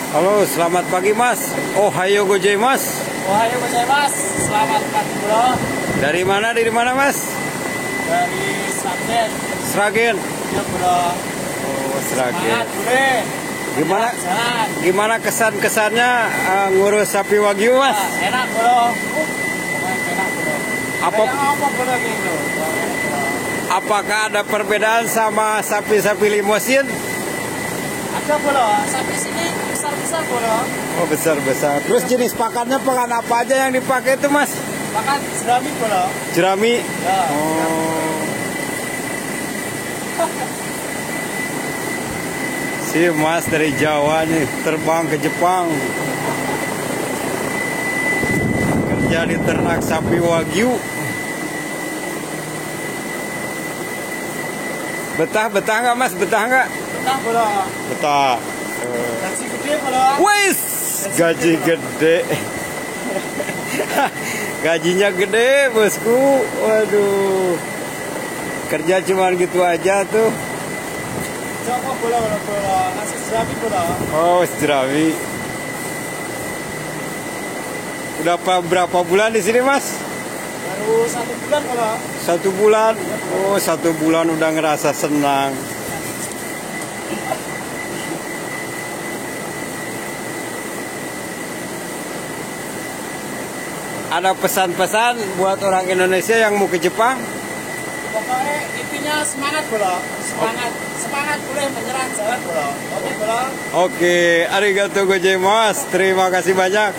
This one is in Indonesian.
Halo, selamat pagi Mas. Ohayo gozaimasu. Ohayo gozaimasu. Selamat pagi bro. Dari mana? Dari mana Mas? Dari Sragen. Sragen. Iya bro. Oh, Sragen. Gimana kesan-kesannya ngurus sapi wagyu Mas? Enak bro. Enak bro. Apa bro gitu? Apakah ada perbedaan sama sapi-sapi limosin? Ada bro. Sapi sini besar-besar bro. Oh, besar-besar. Terus jenis pakannya pakan apa aja yang dipakai itu Mas? Pakan jerami bro. Jerami? Ya. Oh. Si Mas dari Jawa nih terbang ke Jepang. Kerja di ternak sapi wagyu. Betah nggak Mas? Betah nggak? Betah bro. Betah. Gaji gede bro. Wis, gaji gede. Gajinya gede bosku. Waduh. Kerja cuman gitu aja tuh. Coba bro. Nasi jerami bro. Oh, jerami. Udah berapa bulan di sini Mas? Baru 1 bulan bro. 1 bulan. Oh, 1 bulan udah ngerasa senang. Ada pesan-pesan buat orang Indonesia yang mau ke Jepang? Pokoknya intinya semangat bro. Semangat boleh menyerang jalan bro. Oke bro. Oke, arigatou gozaimasu. Terima kasih banyak.